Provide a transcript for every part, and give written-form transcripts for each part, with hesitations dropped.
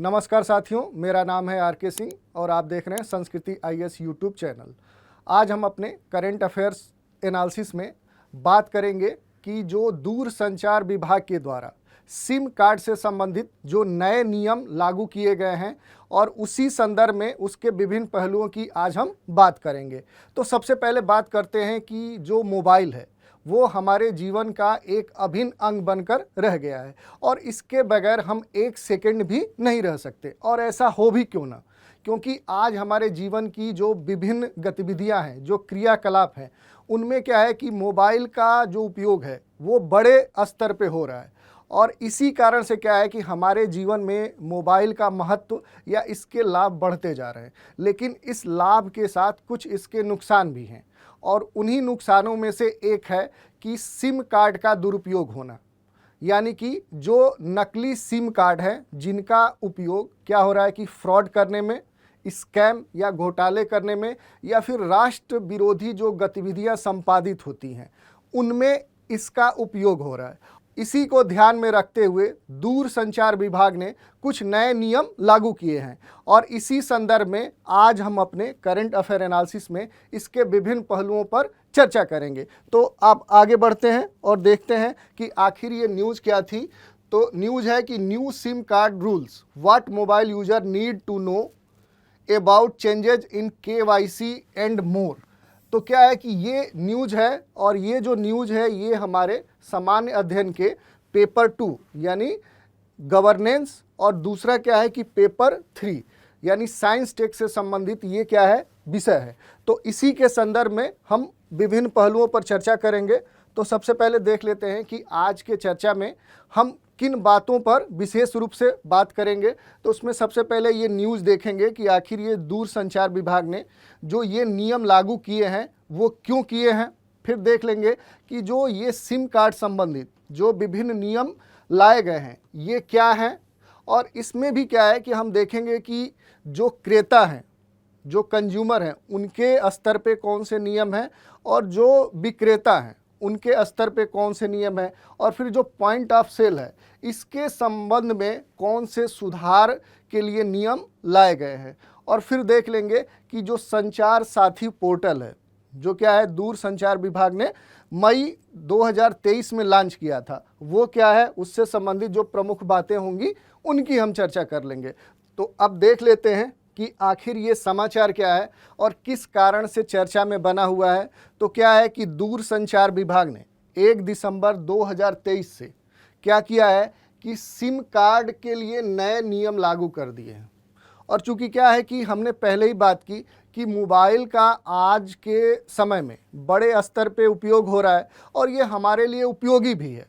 नमस्कार साथियों, मेरा नाम है आर के सिंह और आप देख रहे हैं संस्कृति आईएएस यूट्यूब चैनल। आज हम अपने करंट अफेयर्स एनालिसिस में बात करेंगे कि जो दूरसंचार विभाग के द्वारा सिम कार्ड से संबंधित जो नए नियम लागू किए गए हैं और उसी संदर्भ में उसके विभिन्न पहलुओं की आज हम बात करेंगे। तो सबसे पहले बात करते हैं कि जो मोबाइल है वो हमारे जीवन का एक अभिन्न अंग बनकर रह गया है और इसके बगैर हम एक सेकंड भी नहीं रह सकते। और ऐसा हो भी क्यों ना, क्योंकि आज हमारे जीवन की जो विभिन्न गतिविधियां हैं, जो क्रियाकलाप हैं, उनमें क्या है कि मोबाइल का जो उपयोग है वो बड़े स्तर पे हो रहा है। और इसी कारण से क्या है कि हमारे जीवन में मोबाइल का महत्व या इसके लाभ बढ़ते जा रहे हैं, लेकिन इस लाभ के साथ कुछ इसके नुकसान भी हैं। और उन्हीं नुकसानों में से एक है कि सिम कार्ड का दुरुपयोग होना, यानी कि जो नकली सिम कार्ड हैं जिनका उपयोग क्या हो रहा है कि फ्रॉड करने में, स्कैम या घोटाले करने में या फिर राष्ट्र विरोधी जो गतिविधियां संपादित होती हैं उनमें इसका उपयोग हो रहा है। इसी को ध्यान में रखते हुए दूरसंचार विभाग ने कुछ नए नियम लागू किए हैं और इसी संदर्भ में आज हम अपने करंट अफेयर एनालिसिस में इसके विभिन्न पहलुओं पर चर्चा करेंगे। तो आप आगे बढ़ते हैं और देखते हैं कि आखिर ये न्यूज़ क्या थी। तो न्यूज़ है कि new SIM card rules, what mobile user need to know about changes in KYC and more. तो क्या है कि ये न्यूज़ है और ये जो न्यूज़ है ये हमारे सामान्य अध्ययन के पेपर 2 यानी गवर्नेंस और दूसरा क्या है कि पेपर 3 यानी साइंस टेक से संबंधित ये क्या है विषय है। तो इसी के संदर्भ में हम विभिन्न पहलुओं पर चर्चा करेंगे। तो सबसे पहले देख लेते हैं कि आज के चर्चा में हम किन बातों पर विशेष रूप से बात करेंगे। तो उसमें सबसे पहले ये न्यूज़ देखेंगे कि आखिर ये दूरसंचार विभाग ने जो ये नियम लागू किए हैं वो क्यों किए हैं। फिर देख लेंगे कि जो ये सिम कार्ड संबंधित जो विभिन्न नियम लाए गए हैं ये क्या हैं। और इसमें भी क्या है कि हम देखेंगे कि जो क्रेता हैं, जो कंज्यूमर हैं, उनके स्तर पे कौन से नियम हैं और जो विक्रेता हैं उनके स्तर पे कौन से नियम हैं। और फिर जो पॉइंट ऑफ सेल है इसके संबंध में कौन से सुधार के लिए नियम लाए गए हैं। और फिर देख लेंगे कि जो संचार साथी पोर्टल है जो क्या है दूरसंचार विभाग ने मई 2023 में लॉन्च किया था वो क्या है, उससे संबंधित जो प्रमुख बातें होंगी उनकी हम चर्चा कर लेंगे। तो अब देख लेते हैं कि आखिर ये समाचार क्या है और किस कारण से चर्चा में बना हुआ है। तो क्या है कि दूरसंचार विभाग ने 1 दिसंबर 2023 से क्या किया है कि सिम कार्ड के लिए नए नियम लागू कर दिए हैं। और चूंकि क्या है कि हमने पहले ही बात की कि मोबाइल का आज के समय में बड़े स्तर पे उपयोग हो रहा है और ये हमारे लिए उपयोगी भी है,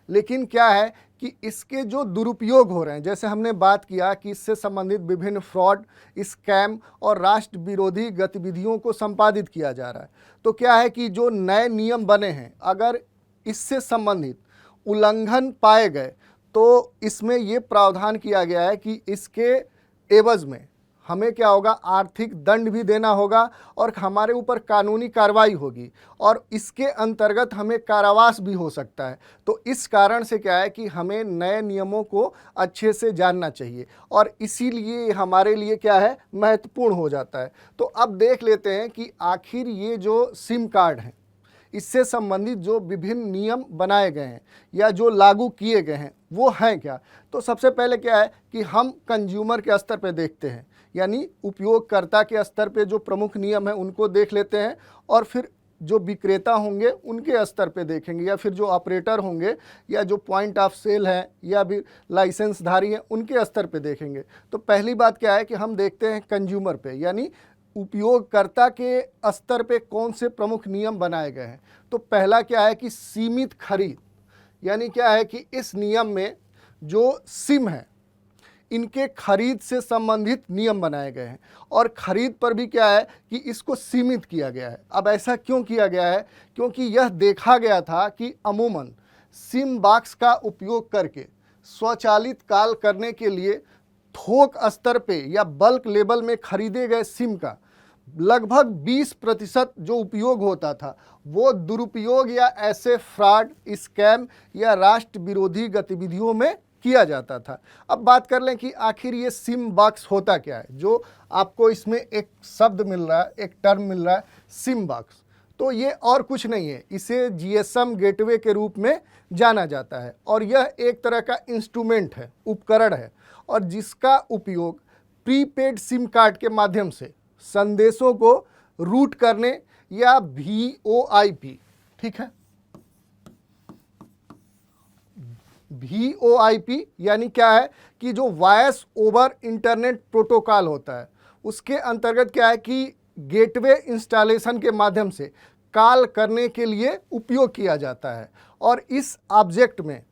लेकिन क्या है कि इसके जो दुरुपयोग हो रहे हैं, जैसे हमने बात किया कि इससे संबंधित विभिन्न फ्रॉड, स्कैम और राष्ट्र विरोधी गतिविधियों को संपादित किया जा रहा है। तो क्या है कि जो नए नियम बने हैं अगर इससे संबंधित उल्लंघन पाए गए तो इसमें ये प्रावधान किया गया है कि इसके एवज में हमें क्या होगा, आर्थिक दंड भी देना होगा और हमारे ऊपर कानूनी कार्रवाई होगी और इसके अंतर्गत हमें कारावास भी हो सकता है। तो इस कारण से क्या है कि हमें नए नियमों को अच्छे से जानना चाहिए और इसीलिए हमारे लिए क्या है महत्वपूर्ण हो जाता है। तो अब देख लेते हैं कि आखिर ये जो सिम कार्ड हैं इससे संबंधित जो विभिन्न नियम बनाए गए हैं या जो लागू किए गए हैं वो हैं क्या। तो सबसे पहले क्या है कि हम कंज्यूमर के स्तर पे देखते हैं, यानी उपयोगकर्ता के स्तर पे जो प्रमुख नियम हैं उनको देख लेते हैं और फिर जो विक्रेता होंगे उनके स्तर पे देखेंगे या फिर जो ऑपरेटर होंगे या जो पॉइंट ऑफ सेल है या भी लाइसेंसधारी हैं उनके स्तर पे देखेंगे। तो पहली बात क्या है कि हम देखते हैं कंज्यूमर पे, यानी उपयोगकर्ता के स्तर पे कौन से प्रमुख नियम बनाए गए हैं। तो पहला क्या है कि सीमित खरीद, यानी क्या है कि इस नियम में जो सिम है इनके खरीद से संबंधित नियम बनाए गए हैं और खरीद पर भी क्या है कि इसको सीमित किया गया है। अब ऐसा क्यों किया गया है, क्योंकि यह देखा गया था कि अमूमन सिम बॉक्स का उपयोग करके स्वचालित कॉल करने के लिए थोक स्तर पे या बल्क लेवल में खरीदे गए सिम का लगभग 20% जो उपयोग होता था वो दुरुपयोग या ऐसे फ्रॉड, स्कैम या राष्ट्र विरोधी गतिविधियों में किया जाता था। अब बात कर लें कि आखिर ये सिम बॉक्स होता क्या है। जो आपको इसमें एक शब्द मिल रहा है, एक टर्म मिल रहा है सिम बॉक्स, तो ये और कुछ नहीं है, इसे जीएसएम गेटवे के रूप में जाना जाता है और यह एक तरह का इंस्ट्रूमेंट है, उपकरण है, और जिसका उपयोग प्रीपेड सिम कार्ड के माध्यम से संदेशों को रूट करने या VoIP, ठीक है, VoIP यानी क्या है कि जो वॉइस ओवर इंटरनेट प्रोटोकॉल होता है, उसके अंतर्गत क्या है कि गेटवे इंस्टॉलेशन के माध्यम से कॉल करने के लिए उपयोग किया जाता है। और इस ऑब्जेक्ट में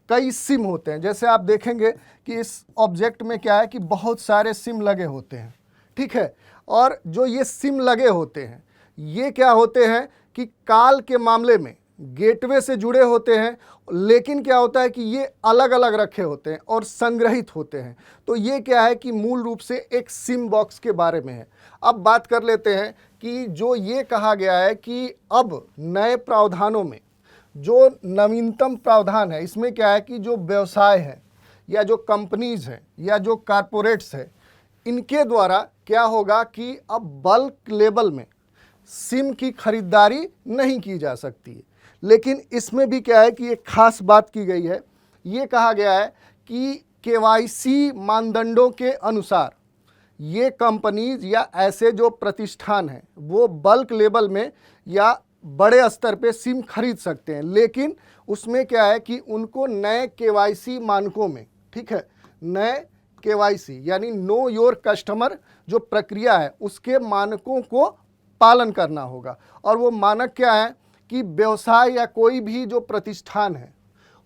कई सिम होते हैं। जैसे आप देखेंगे कि इस ऑब्जेक्ट में क्या है कि बहुत सारे सिम लगे होते हैं, ठीक है। और जो ये सिम लगे होते हैं, ये क्या होते हैं कि कॉल के मामले में गेटवे से जुड़े होते हैं, लेकिन क्या होता है कि ये अलग अलग रखे होते हैं और संग्रहित होते हैं। तो ये क्या है कि मूल रूप से एक सिम बॉक्स के बारे में है। अब बात कर लेते हैं कि जो ये कहा गया है कि अब नए प्रावधानों में जो नवीनतम प्रावधान है, इसमें क्या है कि जो व्यवसाय है या जो कंपनीज हैं या जो कारपोरेट्स हैं, इनके द्वारा क्या होगा कि अब बल्क लेवल में सिम की खरीदारी नहीं की जा सकती है। लेकिन इसमें भी क्या है कि एक खास बात की गई है, ये कहा गया है कि KYC मानदंडों के अनुसार ये कंपनीज या ऐसे जो प्रतिष्ठान हैं वो बल्क लेवल में या बड़े स्तर पे सिम खरीद सकते हैं, लेकिन उसमें क्या है कि उनको नए KYC मानकों में, ठीक है, नए KYC यानी नो योर कस्टमर जो प्रक्रिया है उसके मानकों को पालन करना होगा। और वो मानक क्या है कि व्यवसाय या कोई भी जो प्रतिष्ठान है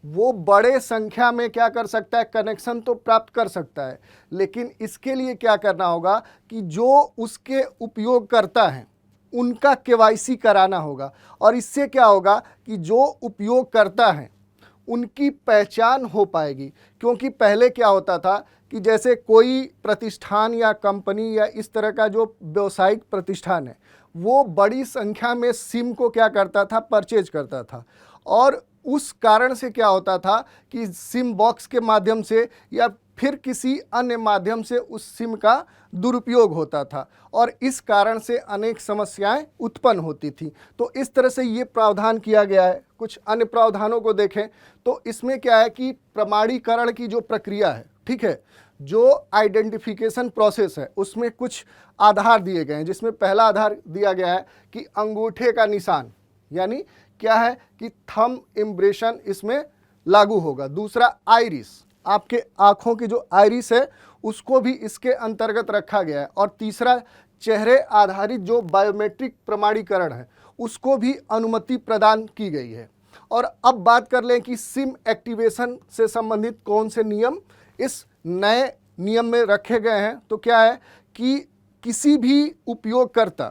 वो बड़े संख्या में क्या कर सकता है, कनेक्शन तो प्राप्त कर सकता है, लेकिन इसके लिए क्या करना होगा कि जो उसके उपयोगकर्ता हैं उनका KYC कराना होगा। और इससे क्या होगा कि जो उपयोगकर्ता हैं उनकी पहचान हो पाएगी। क्योंकि पहले क्या होता था कि जैसे कोई प्रतिष्ठान या कंपनी या इस तरह का जो व्यावसायिक प्रतिष्ठान है वो बड़ी संख्या में सिम को क्या करता था, परचेज करता था, और उस कारण से क्या होता था कि सिम बॉक्स के माध्यम से या फिर किसी अन्य माध्यम से उस सिम का दुरुपयोग होता था और इस कारण से अनेक समस्याएं उत्पन्न होती थी। तो इस तरह से ये प्रावधान किया गया है। कुछ अन्य प्रावधानों को देखें तो इसमें क्या है कि प्रमाणीकरण की जो प्रक्रिया है, ठीक है, जो आइडेंटिफिकेशन प्रोसेस है उसमें कुछ आधार दिए गए हैं, जिसमें पहला आधार दिया गया है कि अंगूठे का निशान, यानी क्या है कि थंब इम्प्रेशन इसमें लागू होगा। दूसरा आइरिस, आपके आँखों की जो आइरिस है उसको भी इसके अंतर्गत रखा गया है। और तीसरा चेहरे आधारित जो बायोमेट्रिक प्रमाणीकरण है उसको भी अनुमति प्रदान की गई है। और अब बात कर लें कि सिम एक्टिवेशन से संबंधित कौन से नियम इस नए नियम में रखे गए हैं। तो क्या है कि किसी भी उपयोगकर्ता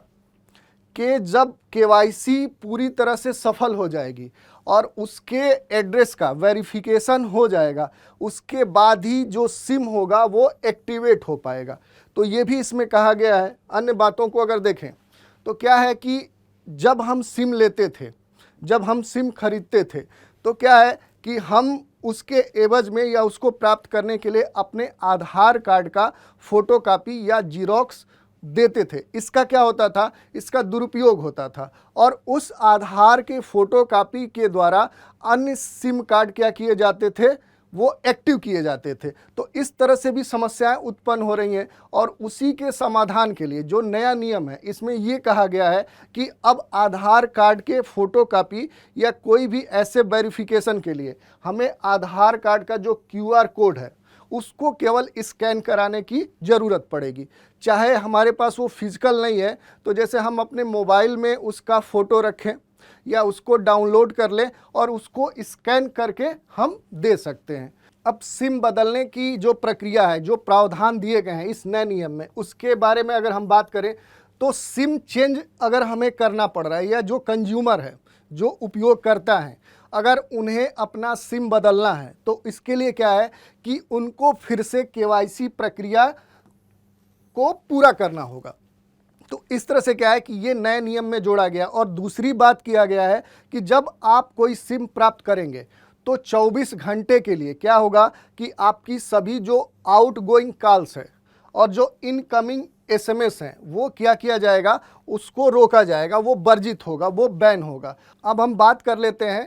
के जब KYC पूरी तरह से सफल हो जाएगी और उसके एड्रेस का वेरिफिकेशन हो जाएगा, उसके बाद ही जो सिम होगा वो एक्टिवेट हो पाएगा। तो ये भी इसमें कहा गया है। अन्य बातों को अगर देखें तो क्या है कि जब हम सिम लेते थे, जब हम सिम खरीदते थे, तो क्या है कि हम उसके एवज में या उसको प्राप्त करने के लिए अपने आधार कार्ड का फोटोकॉपी या जीरोक्स देते थे। इसका क्या होता था, इसका दुरुपयोग होता था और उस आधार के फोटोकॉपी के द्वारा अन्य सिम कार्ड क्या किए जाते थे, वो एक्टिव किए जाते थे। तो इस तरह से भी समस्याएं उत्पन्न हो रही हैं और उसी के समाधान के लिए जो नया नियम है इसमें ये कहा गया है कि अब आधार कार्ड के फोटोकॉपी या कोई भी ऐसे वेरिफिकेशन के लिए हमें आधार कार्ड का जो QR कोड है उसको केवल स्कैन कराने की ज़रूरत पड़ेगी। चाहे हमारे पास वो फिजिकल नहीं है तो जैसे हम अपने मोबाइल में उसका फ़ोटो रखें या उसको डाउनलोड कर लें और उसको स्कैन करके हम दे सकते हैं। अब सिम बदलने की जो प्रक्रिया है, जो प्रावधान दिए गए हैं इस नए नियम में, उसके बारे में अगर हम बात करें तो सिम चेंज अगर हमें करना पड़ रहा है या जो कंज्यूमर है, जो उपयोगकर्ता हैं, अगर उन्हें अपना सिम बदलना है तो इसके लिए क्या है कि उनको फिर से KYC प्रक्रिया को पूरा करना होगा। तो इस तरह से क्या है कि ये नए नियम में जोड़ा गया। और दूसरी बात किया गया है कि जब आप कोई सिम प्राप्त करेंगे तो 24 घंटे के लिए क्या होगा कि आपकी सभी जो आउटगोइंग कॉल्स है और जो इनकमिंग एसएमएस हैं वो क्या किया जाएगा, उसको रोका जाएगा, वो वर्जित होगा, वो बैन होगा। अब हम बात कर लेते हैं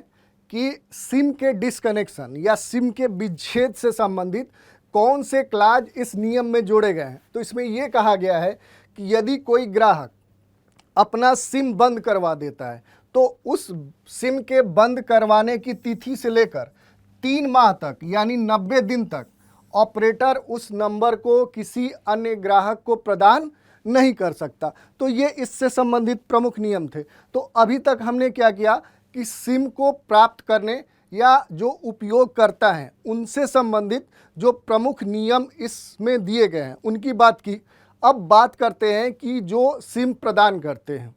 कि सिम के डिस्कनेक्शन या सिम के विच्छेद से संबंधित कौन से क्लाज इस नियम में जोड़े गए हैं। तो इसमें ये कहा गया है कि यदि कोई ग्राहक अपना सिम बंद करवा देता है तो उस सिम के बंद करवाने की तिथि से लेकर 3 माह तक यानी 90 दिन तक ऑपरेटर उस नंबर को किसी अन्य ग्राहक को प्रदान नहीं कर सकता। तो ये इससे संबंधित प्रमुख नियम थे। तो अभी तक हमने क्या किया कि सिम को प्राप्त करने या जो उपयोग करता है उनसे संबंधित जो प्रमुख नियम इसमें दिए गए हैं उनकी बात की। अब बात करते हैं कि जो सिम प्रदान करते हैं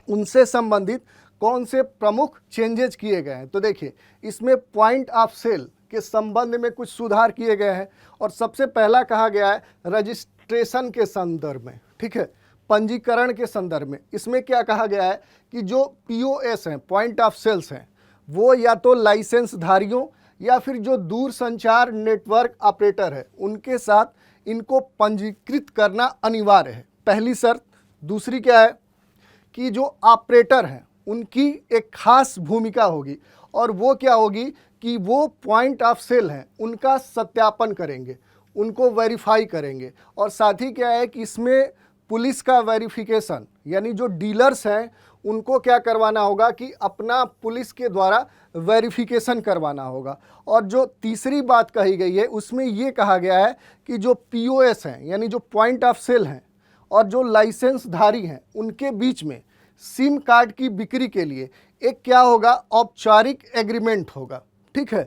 उनसे संबंधित कौन से प्रमुख चेंजेज किए गए हैं। तो देखिए, इसमें पॉइंट ऑफ सेल के संबंध में कुछ सुधार किए गए हैं और सबसे पहला कहा गया है रजिस्ट्रेशन के संदर्भ में, ठीक है, पंजीकरण के संदर्भ में। इसमें क्या कहा गया है कि जो पीओएस हैं, पॉइंट ऑफ सेल्स हैं, वो या तो लाइसेंस धारियों या फिर जो दूर संचार नेटवर्क ऑपरेटर है उनके साथ इनको पंजीकृत करना अनिवार्य है, पहली शर्त। दूसरी क्या है कि जो ऑपरेटर हैं उनकी एक खास भूमिका होगी और वो क्या होगी कि वो पॉइंट ऑफ सेल हैं उनका सत्यापन करेंगे, उनको वेरीफाई करेंगे। और साथ ही क्या है कि इसमें पुलिस का वेरिफिकेशन, यानी जो डीलर्स हैं उनको क्या करवाना होगा कि अपना पुलिस के द्वारा वेरिफिकेशन करवाना होगा। और जो तीसरी बात कही गई है उसमें ये कहा गया है कि जो पीओएस हैं यानी जो पॉइंट ऑफ सेल हैं और जो लाइसेंस धारी हैं उनके बीच में सिम कार्ड की बिक्री के लिए एक क्या होगा, औपचारिक एग्रीमेंट होगा, ठीक है।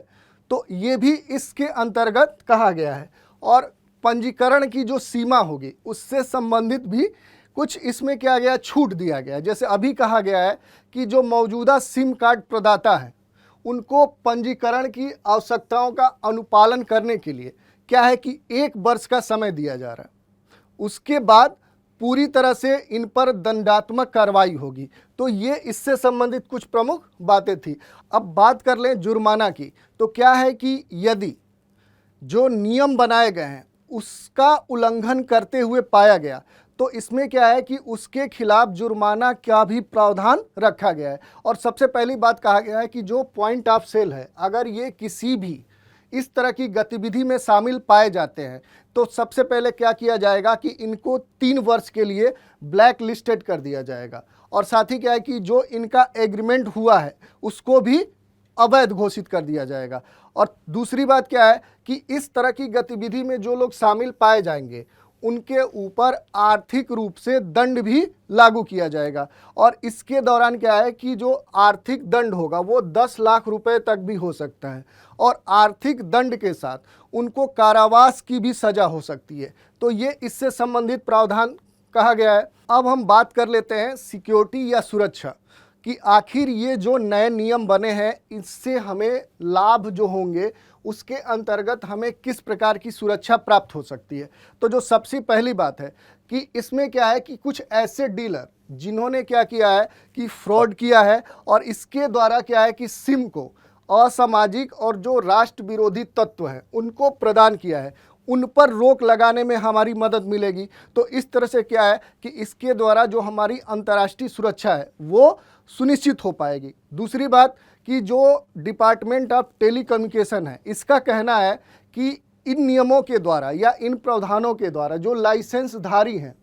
तो ये भी इसके अंतर्गत कहा गया है। और पंजीकरण की जो सीमा होगी उससे संबंधित भी कुछ इसमें क्या गया, छूट दिया गया है। जैसे अभी कहा गया है कि जो मौजूदा सिम कार्ड प्रदाता है उनको पंजीकरण की आवश्यकताओं का अनुपालन करने के लिए क्या है कि 1 वर्ष का समय दिया जा रहा है। उसके बाद पूरी तरह से इन पर दंडात्मक कार्रवाई होगी। तो ये इससे संबंधित कुछ प्रमुख बातें थी। अब बात कर लें जुर्माना की। तो क्या है कि यदि जो नियम बनाए गए हैं उसका उल्लंघन करते हुए पाया गया तो इसमें क्या है कि उसके खिलाफ जुर्माना का भी प्रावधान रखा गया है। और सबसे पहली बात कहा गया है कि जो पॉइंट ऑफ सेल है अगर ये किसी भी इस तरह की गतिविधि में शामिल पाए जाते हैं तो सबसे पहले क्या किया जाएगा कि इनको 3 वर्ष के लिए ब्लैक लिस्टेड कर दिया जाएगा। और साथ ही क्या है कि जो इनका एग्रीमेंट हुआ है उसको भी अवैध घोषित कर दिया जाएगा। और दूसरी बात क्या है कि इस तरह की गतिविधि में जो लोग शामिल पाए जाएंगे उनके ऊपर आर्थिक रूप से दंड भी लागू किया जाएगा। और इसके दौरान क्या है कि जो आर्थिक दंड होगा वो 10 लाख रुपए तक भी हो सकता है और आर्थिक दंड के साथ उनको कारावास की भी सजा हो सकती है। तो ये इससे संबंधित प्रावधान कहा गया है। अब हम बात कर लेते हैं सिक्योरिटी या सुरक्षा कि आखिर ये जो नए नियम बने हैं इससे हमें लाभ जो होंगे उसके अंतर्गत हमें किस प्रकार की सुरक्षा प्राप्त हो सकती है। तो जो सबसे पहली बात है कि इसमें क्या है कि कुछ ऐसे डीलर जिन्होंने क्या किया है कि फ्रॉड किया है और इसके द्वारा क्या है कि सिम को असामाजिक और जो राष्ट्र विरोधी तत्व हैं उनको प्रदान किया है, उन पर रोक लगाने में हमारी मदद मिलेगी। तो इस तरह से क्या है कि इसके द्वारा जो हमारी अंतर्राष्ट्रीय सुरक्षा है वो सुनिश्चित हो पाएगी। दूसरी बात कि जो डिपार्टमेंट ऑफ टेलीकम्युनिकेशन है इसका कहना है कि इन नियमों के द्वारा या इन प्रावधानों के द्वारा जो लाइसेंस धारी हैं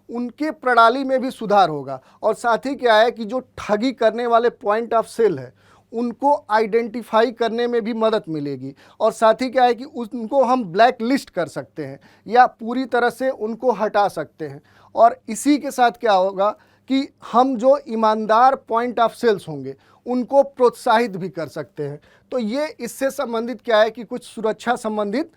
उनके प्रणाली में भी सुधार होगा। और साथ ही क्या है कि जो ठगी करने वाले पॉइंट ऑफ सेल है उनको आइडेंटिफाई करने में भी मदद मिलेगी। और साथ ही क्या है कि उनको हम ब्लैक लिस्ट कर सकते हैं या पूरी तरह से उनको हटा सकते हैं। और इसी के साथ क्या होगा कि हम जो ईमानदार पॉइंट ऑफ सेल्स होंगे उनको प्रोत्साहित भी कर सकते हैं। तो ये इससे संबंधित क्या है कि कुछ सुरक्षा संबंधित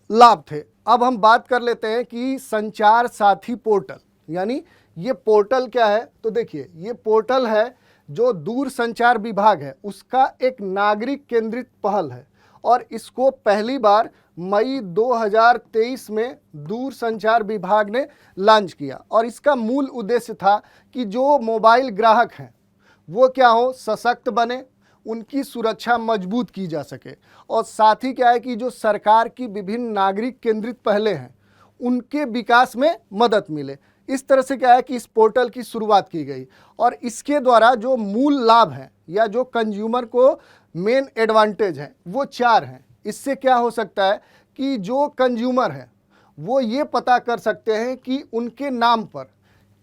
लाभ थे। अब हम बात कर लेते हैं कि संचार साथी पोर्टल, यानी ये पोर्टल क्या है। तो देखिए, ये पोर्टल है जो दूर संचार विभाग है उसका एक नागरिक केंद्रित पहल है और इसको पहली बार मई 2023 में दूर संचार विभाग ने लॉन्च किया। और इसका मूल उद्देश्य था कि जो मोबाइल ग्राहक हैं वो क्या हो, सशक्त बने, उनकी सुरक्षा मजबूत की जा सके। और साथ ही क्या है कि जो सरकार की विभिन्न नागरिक केंद्रित पहलें हैं उनके विकास में मदद मिले। इस तरह से क्या है कि इस पोर्टल की शुरुआत की गई और इसके द्वारा जो मूल लाभ हैं या जो कंज्यूमर को मेन एडवांटेज है वो 4 हैं। इससे क्या हो सकता है कि जो कंज्यूमर है वो ये पता कर सकते हैं कि उनके नाम पर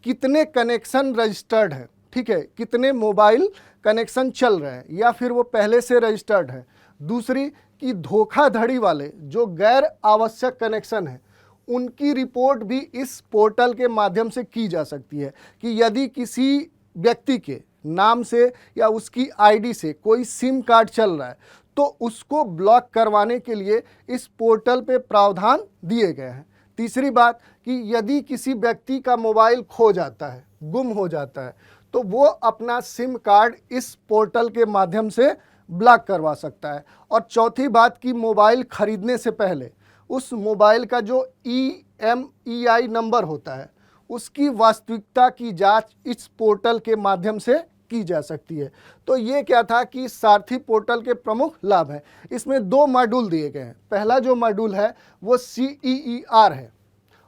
कितने कनेक्शन रजिस्टर्ड है, ठीक है, कितने मोबाइल कनेक्शन चल रहे हैं या फिर वो पहले से रजिस्टर्ड है। दूसरी कि धोखाधड़ी वाले जो गैर आवश्यक कनेक्शन है उनकी रिपोर्ट भी इस पोर्टल के माध्यम से की जा सकती है कि यदि किसी व्यक्ति के नाम से या उसकी आईडी से कोई सिम कार्ड चल रहा है तो उसको ब्लॉक करवाने के लिए इस पोर्टल पे प्रावधान दिए गए हैं। तीसरी बात कि यदि किसी व्यक्ति का मोबाइल खो जाता है, गुम हो जाता है, तो वो अपना सिम कार्ड इस पोर्टल के माध्यम से ब्लॉक करवा सकता है। और चौथी बात कि मोबाइल खरीदने से पहले उस मोबाइल का जो EMEI नंबर होता है उसकी वास्तविकता की जांच इस पोर्टल के माध्यम से की जा सकती है। तो ये क्या था कि सारथी पोर्टल के प्रमुख लाभ हैं। इसमें 2 मॉड्यूल दिए गए हैं। पहला जो मॉड्यूल है वो CEER है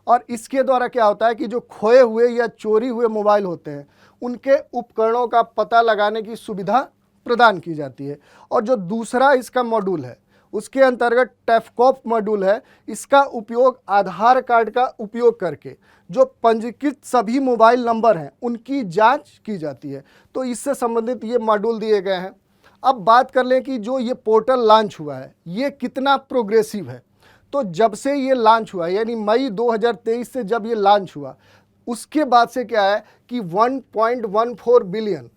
और इसके द्वारा क्या होता है कि जो खोए हुए या चोरी हुए मोबाइल होते हैं उनके उपकरणों का पता लगाने की सुविधा प्रदान की जाती है। और जो दूसरा इसका मॉड्यूल है उसके अंतर्गत टैफकॉप मॉड्यूल है। इसका उपयोग आधार कार्ड का उपयोग करके जो पंजीकृत सभी मोबाइल नंबर हैं उनकी जांच की जाती है। तो इससे संबंधित ये मॉड्यूल दिए गए हैं। अब बात कर लें कि जो ये पोर्टल लॉन्च हुआ है ये कितना प्रोग्रेसिव है। तो जब से ये लॉन्च हुआ यानी मई 2023 से जब ये लॉन्च हुआ उसके बाद से क्या है कि 1.14 बिलियन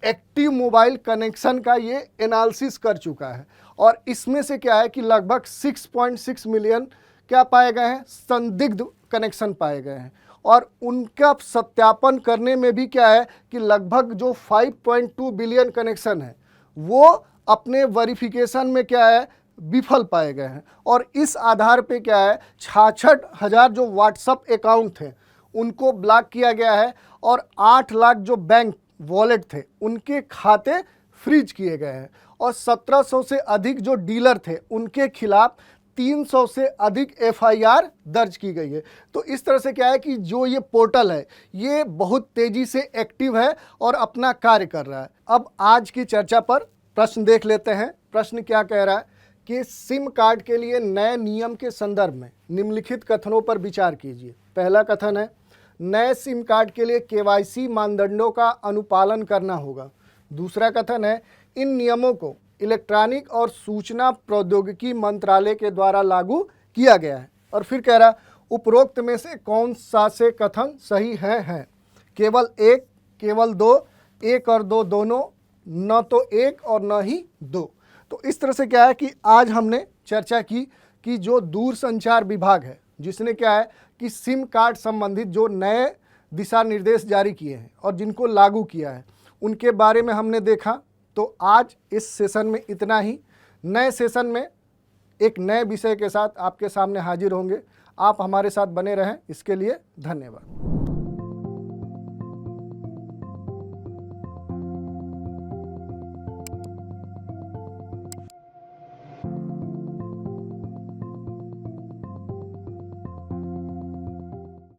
एक्टिव मोबाइल कनेक्शन का ये एनालिसिस कर चुका है। और इसमें से क्या है कि लगभग 6.6 मिलियन क्या पाए गए हैं, संदिग्ध कनेक्शन पाए गए हैं। और उनका सत्यापन करने में भी क्या है कि लगभग जो 5.2 बिलियन कनेक्शन है वो अपने वेरिफिकेशन में क्या है विफल पाए गए हैं। और इस आधार पे क्या है 66,000 जो व्हाट्सएप अकाउंट थे उनको ब्लॉक किया गया है और 8 लाख जो बैंक वॉलेट थे उनके खाते फ्रीज किए गए हैं। और 1700 से अधिक जो डीलर थे उनके खिलाफ 300 से अधिक FIR दर्ज की गई है। तो इस तरह से क्या है कि जो ये पोर्टल है ये बहुत तेज़ी से एक्टिव है और अपना कार्य कर रहा है। अब आज की चर्चा पर प्रश्न देख लेते हैं। प्रश्न क्या कह रहा है कि सिम कार्ड के लिए नए नियम के संदर्भ में निम्नलिखित कथनों पर विचार कीजिए। पहला कथन है नए सिम कार्ड के लिए KYC मानदंडों का अनुपालन करना होगा। दूसरा कथन है इन नियमों को इलेक्ट्रॉनिक और सूचना प्रौद्योगिकी मंत्रालय के द्वारा लागू किया गया है। और फिर कह रहा उपरोक्त में से कौन सा से कथन सही है? केवल 1, केवल 2, 1 और 2 दोनों, न तो 1 और न ही 2। तो इस तरह से क्या है कि आज हमने चर्चा की कि जो दूरसंचार विभाग है जिसने क्या है कि सिम कार्ड संबंधित जो नए दिशा निर्देश जारी किए हैं और जिनको लागू किया है उनके बारे में हमने देखा। तो आज इस सेशन में इतना ही। नए सेशन में एक नए विषय के साथ आपके सामने हाजिर होंगे। आप हमारे साथ बने रहें, इसके लिए धन्यवाद।